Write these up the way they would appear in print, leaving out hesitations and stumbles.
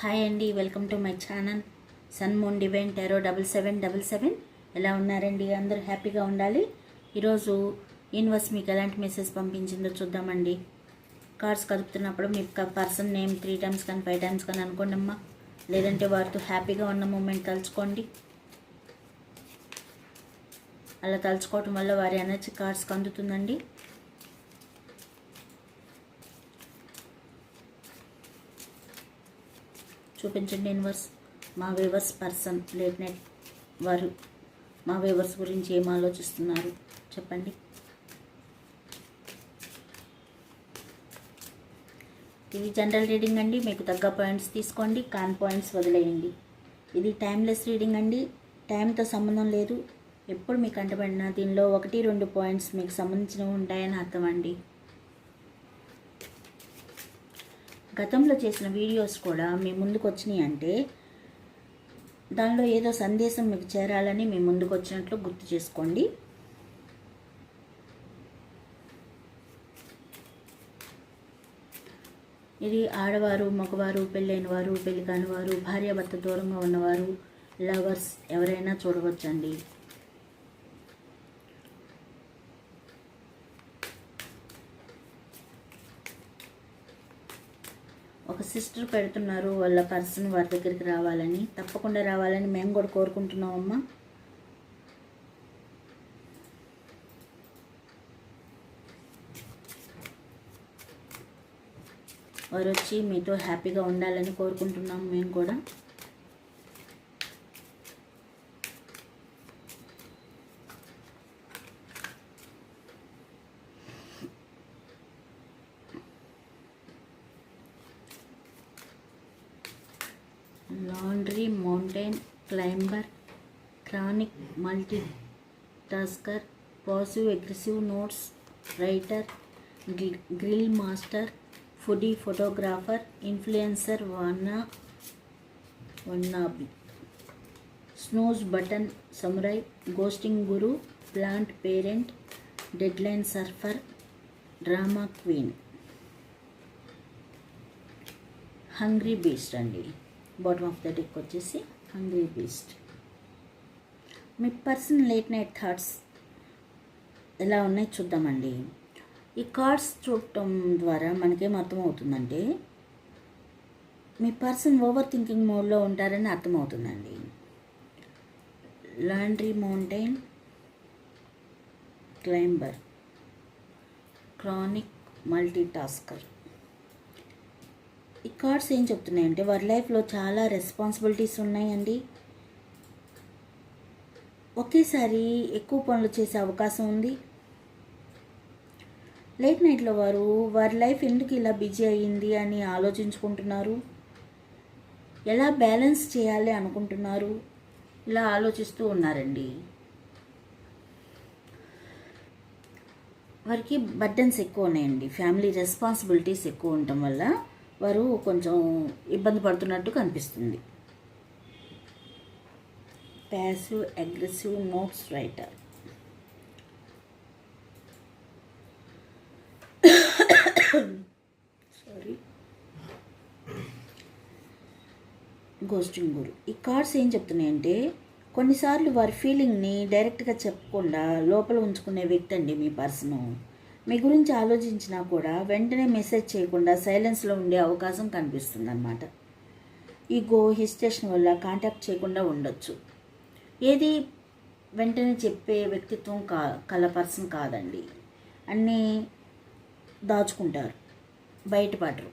Hi అండి, welcome to my channel sun moon divine tarot 7777. ఎలా ఉన్నారండి? అందరూ హ్యాపీగా ఉండాలి. ఈరోజు యూనివర్స్ మీకు ఎలాంటి మెసేజ్ పంపించిందో చూద్దామండి. కార్డ్స్ కదుపుతున్నప్పుడు మీ పర్సన్ నేమ్ 3 times కానీ 5 times కానీ అనుకోండి అమ్మా. లేదంటే వారితో హ్యాపీగా ఉన్న మూమెంట్ తలుచుకోండి. అలా తలుచుకోవటం వల్ల వారి ఎనర్జీ కార్డ్స్కి అందుతుందండి. చూపించండి యూనివర్స్. మా వేవర్స్ పర్సన్ లేట్ నైట్ వారు మా వేవర్స్ గురించి ఏం ఆలోచిస్తున్నారు చెప్పండి. ఇది జనరల్ రీడింగ్ అండి. మీకు తగ్గ పాయింట్స్ తీసుకోండి, కాన్ పాయింట్స్ వదిలేయండి. ఇది టైమ్లెస్ రీడింగ్ అండి. టైంతో సంబంధం లేదు. ఎప్పుడు మీకు అంటబడినా దీనిలో 1-2 పాయింట్స్ మీకు సంబంధించినవి ఉంటాయని అర్థం అండి. గతంలో చేసిన వీడియోస్ కూడా మీ ముందుకు వచ్చినాయి అంటే దానిలో ఏదో సందేశం మీకు చేరాలని మీ ముందుకు వచ్చినట్లు గుర్తు చేసుకోండి. ఇది ఆడవారు, మగవారు, పెళ్ళైన వారు, పెళ్లి కాని వారు, భార్యాభర్త దూరంగా ఉన్నవారు, లవర్స్ ఎవరైనా చూడవచ్చండి. ఒక సిస్టర్ పెడుతున్నారు వాళ్ళ పర్సన్ వారి దగ్గరికి రావాలని. తప్పకుండా రావాలని మేము కూడా కోరుకుంటున్నామమ్మా. వారు వచ్చి మీతో హ్యాపీగా ఉండాలని కోరుకుంటున్నాము మేము కూడా. Laundry mountain climber, chronic multitasker, positive aggressive notes writer, grill master, foodie photographer, influencer wannabe, snooze button samurai, ghosting guru, plant parent, deadline surfer, drama queen, hungry beast అండి. బాటమ్ ఆఫ్ ద డెక్ వచ్చేసి hungry beast. మీ person late night thoughts ఎలా ఉన్నాయి చూద్దామండి. ఈ cards చూడటం ద్వారా మనకేం అర్థమవుతుందంటే మీ పర్సన్ ఓవర్ థింకింగ్ మోడ్లో ఉంటారని అర్థమవుతుందండి. Laundry mountain climber, chronic multitasker. ఈ కార్డ్స్ ఏం చెప్తున్నాయంటే వారి లైఫ్లో చాలా రెస్పాన్సిబిలిటీస్ ఉన్నాయండి. ఒకేసారి ఎక్కువ పనులు చేసే అవకాశం ఉంది. లేట్ నైట్లో వారి లైఫ్ ఎందుకు ఇలా బిజీ అయ్యింది అని ఆలోచించుకుంటున్నారు. ఎలా బ్యాలెన్స్ చేయాలి అనుకుంటున్నారు. ఇలా ఆలోచిస్తూ ఉన్నారండి. వారికి బర్డెన్స్ ఎక్కువ ఉన్నాయండి. ఫ్యామిలీ రెస్పాన్సిబిలిటీస్ ఎక్కువ ఉండటం వల్ల వారు కొంచెం ఇబ్బంది పడుతున్నట్టు కనిపిస్తుంది. Passive aggressive notes writer, ghosting guru. ఈ కార్డ్స్ ఏం చెప్తున్నాయంటే కొన్నిసార్లు వారి ఫీలింగ్ని డైరెక్ట్గా చెప్పకుండా లోపల ఉంచుకునే వ్యక్తి అండి మీ పర్సను. మీ గురించి ఆలోచించినా కూడా వెంటనే మెసేజ్ చేయకుండా సైలెన్స్లో ఉండే అవకాశం కనిపిస్తుంది అన్నమాట. ఈగో హిస్టేషన్ వల్ల కాంటాక్ట్ చేయకుండా ఉండొచ్చు. ఏది వెంటనే చెప్పే వ్యక్తిత్వం కల పర్సన్ కాదండి. అన్నీ దాచుకుంటారు, బయటపడరు.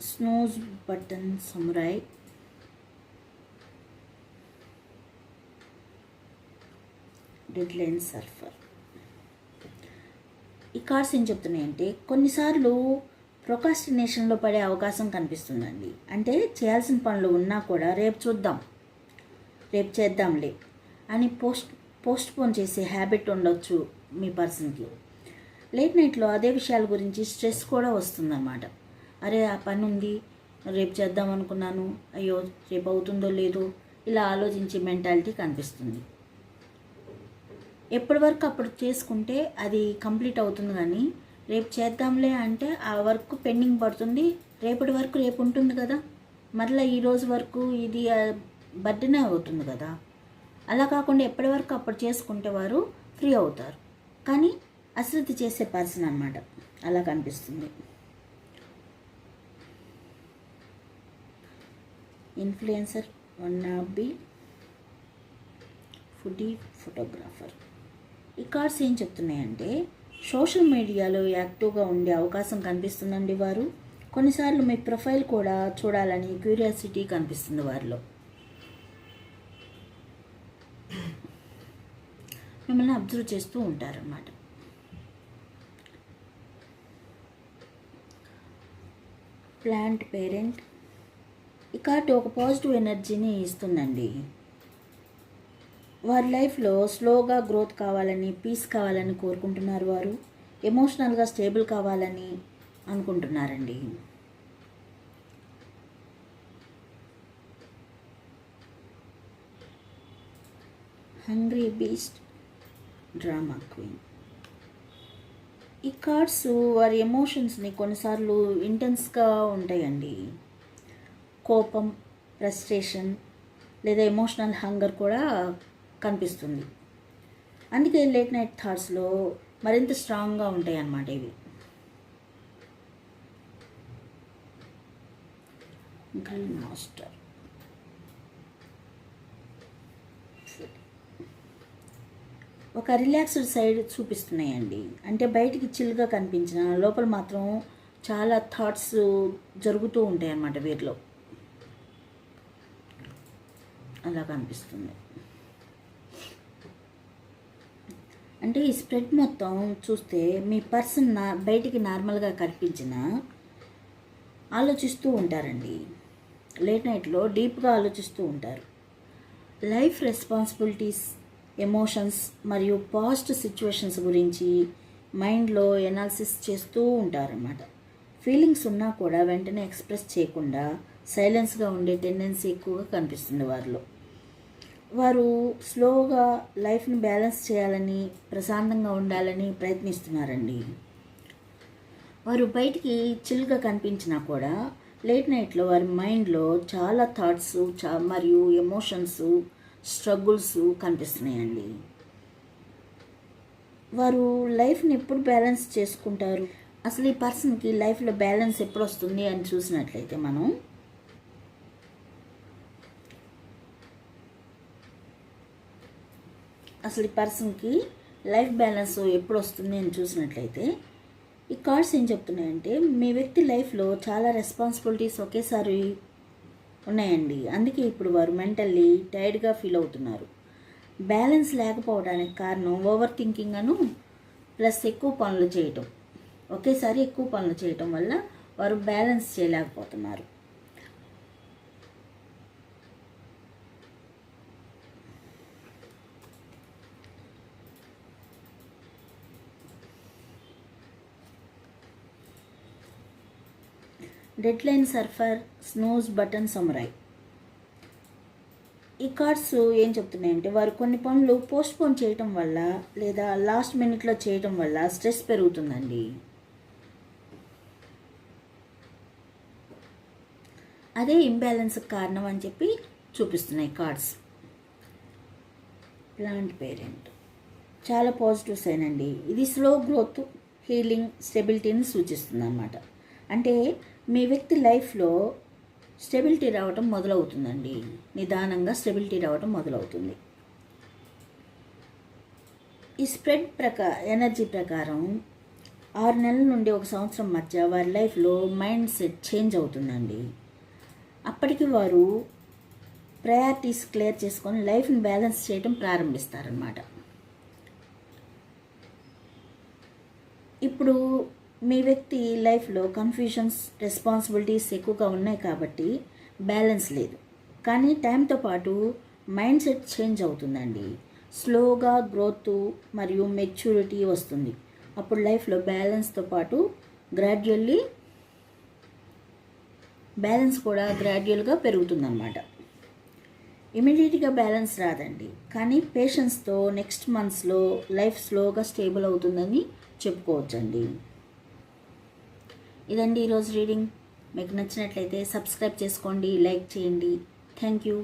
Snooze button samurai, deadline surfer. ఈ కార్డ్స్ ఏం చెప్తున్నాయంటే కొన్నిసార్లు ప్రొకాస్టినేషన్లో పడే అవకాశం కనిపిస్తుందండి. అంటే చేయాల్సిన పనులు ఉన్నా కూడా రేపు చూద్దాం, రేపు చేద్దాంలే అని పోస్ట్పోన్ చేసే హ్యాబిట్ ఉండొచ్చు మీ పర్సన్కి. లేట్ నైట్లో అదే విషయాల గురించి స్ట్రెస్ కూడా వస్తుందన్నమాట. అరే ఆ పని ఉంది, రేపు చేద్దాం అనుకున్నాను, అయ్యో రేపు అవుతుందో లేదో, ఇలా ఆలోచించే మెంటాలిటీ కనిపిస్తుంది. ఎప్పటి వరకు అప్పుడు చేసుకుంటే అది కంప్లీట్ అవుతుంది. కానీ రేపు చేద్దాంలే అంటే ఆ వర్క్ పెండింగ్ పడుతుంది. రేపటి వరకు రేపు ఉంటుంది కదా, మరలా ఈరోజు వరకు ఇది బర్డెనే అవుతుంది కదా. అలా కాకుండా ఎప్పటి వరకు అప్పుడు చేసుకుంటే వారు ఫ్రీ అవుతారు. కానీ అశ్రద్ధ చేసే పర్సన్ అన్నమాట, అలా కనిపిస్తుంది. Influencer, one of be foodie, photographer. ఈ కార్డ్స్ ఏం చెప్తున్నాయంటే సోషల్ మీడియాలో యాక్టివ్గా ఉండే అవకాశం కనిపిస్తుందండి వారు. కొన్నిసార్లు మీ ప్రొఫైల్ కూడా చూడాలని క్యూరియాసిటీ కనిపిస్తుంది వారిలో. మిమ్మల్ని అబ్జర్వ్ చేస్తూ ఉంటారన్నమాట. Plant parent. ఈ కార్డు ఒక పాజిటివ్ ఎనర్జీని ఇస్తుందండి. వారి లైఫ్లో స్లోగా గ్రోత్ కావాలని, పీస్ కావాలని కోరుకుంటున్నారు వారు. ఎమోషనల్గా స్టేబుల్ కావాలని అనుకుంటున్నారండి. Hungry beast, drama queen. ఈ కార్డ్స్ వారి ఎమోషన్స్ని కొన్నిసార్లు ఇంటెన్స్గా ఉంటాయండి. కోపం, ఫ్రస్ట్రేషన్ లేదా ఎమోషనల్ హంగర్ కూడా కనిపిస్తుంది. అందుకే లేట్ నైట్ థాట్స్లో మరింత స్ట్రాంగ్గా ఉంటాయి అన్నమాట ఇవి. Green master. ఒక రిలాక్స్డ్ సైడ్ చూపిస్తున్నాయండి. అంటే బయటికి చిల్గా కనిపించిన లోపల మాత్రం చాలా థాట్స్ జరుగుతూ ఉంటాయి అన్నమాట వీరిలో, అలా కనిపిస్తుంది. అంటే ఈ స్ప్రెడ్ మొత్తం చూస్తే మీ పర్సన్ బయటికి నార్మల్గా కనిపించిన ఆలోచిస్తూ ఉంటారండి. లేట్ నైట్లో డీప్గా ఆలోచిస్తూ ఉంటారు. లైఫ్ రెస్పాన్సిబిలిటీస్, ఎమోషన్స్ మరియు పాస్ట్ సిచ్యువేషన్స్ గురించి మైండ్లో ఎనాలిసిస్ చేస్తూ ఉంటారన్నమాట. ఫీలింగ్స్ ఉన్నా కూడా వెంటనే ఎక్స్ప్రెస్ చేయకుండా సైలెన్స్గా ఉండే టెండెన్సీ ఎక్కువగా కనిపిస్తుంది వారిలో. వారు స్లోగా లైఫ్ని బ్యాలెన్స్ చేయాలని, ప్రశాంతంగా ఉండాలని ప్రయత్నిస్తున్నారండి. వారు బయటికి చిల్గా కనిపించినా కూడా లేట్ నైట్లో వారి మైండ్లో చాలా థాట్స్ మరియు ఎమోషన్స్, స్ట్రగుల్స్ కనిపిస్తున్నాయండి. వారు లైఫ్ని ఎప్పుడు బ్యాలెన్స్ చేసుకుంటారు? అసలు ఈ పర్సన్కి లైఫ్లో బ్యాలెన్స్ ఎప్పుడు వస్తుంది అని చూసినట్లయితే మనం అసలు ఈ పర్సన్కి లైఫ్ బ్యాలెన్స్ ఎప్పుడు వస్తుంది అని చూసినట్లయితే ఈ కార్డ్స్ ఏం చెప్తున్నాయంటే మీ వ్యక్తి లైఫ్లో చాలా రెస్పాన్సిబిలిటీస్ ఒకేసారి ఉన్నాయండి. అందుకే ఇప్పుడు వారు మెంటల్లీ టైర్డ్గా ఫీల్ అవుతున్నారు. బ్యాలెన్స్ లేకపోవడానికి కారణం ఓవర్ థింకింగ్ అను ప్లస్ ఎక్కువ పనులు చేయటం. ఒకేసారి ఎక్కువ పనులు చేయటం వల్ల వారు బ్యాలెన్స్ చేయలేకపోతున్నారు. Deadline surfer, snooze button, samurai. ఈ కార్డ్స్ ఏం చెప్తున్నాయంటే వారు కొన్ని పనులు పోస్ట్పోన్ చేయటం వల్ల లేదా లాస్ట్ మినిట్లో చేయటం వల్ల స్ట్రెస్ పెరుగుతుందండి. అదే ఇంబ్యాలెన్స్కి కారణం అని చెప్పి చూపిస్తున్నాయి కార్డ్స్. ప్లాంట్ పేరెంట్ చాలా పాజిటివ్ సైన్ అండి. ఇది స్లో గ్రోత్, హీలింగ్, స్టెబిలిటీని సూచిస్తుంది అన్నమాట. అంటే మీ వ్యక్తి లైఫ్లో స్టెబిలిటీ రావటం మొదలవుతుందండి. నిదానంగా స్టెబిలిటీ రావటం మొదలవుతుంది. ఈ స్ప్రెడ్ ఎనర్జీ ప్రకారం 6 నెలల నుండి 1 సంవత్సరం మధ్య వారి లైఫ్లో మైండ్ సెట్ చేంజ్ అవుతుందండి. అప్పటికి వారు ప్రయారిటీస్ క్లియర్ చేసుకొని లైఫ్ని బ్యాలెన్స్ చేయడం ప్రారంభిస్తారనమాట. ఇప్పుడు మీ వ్యక్తి లైఫ్లో కన్ఫ్యూజన్స్, రెస్పాన్సిబిలిటీస్ ఎక్కువగా ఉన్నాయి కాబట్టి బ్యాలెన్స్ లేదు. కానీ టైంతో పాటు మైండ్ సెట్ చేంజ్ అవుతుందండి. స్లోగా గ్రోత్ మరియు మెచ్యూరిటీ వస్తుంది. అప్పుడు లైఫ్లో బ్యాలెన్స్తో పాటు బ్యాలెన్స్ కూడా గ్రాడ్యువల్గా పెరుగుతుందన్నమాట. ఇమీడియట్గా బ్యాలెన్స్ రాదండి, కానీ పేషెన్స్తో నెక్స్ట్ మంత్స్లో లైఫ్ స్లోగా స్టేబుల్ అవుతుందని చెప్పుకోవచ్చండి. ఇదండి ఈరోజు రీడింగ్. మీకు నచ్చినట్లయితే సబ్స్క్రైబ్ చేసుకోండి, లైక్ చేయండి. Thank you.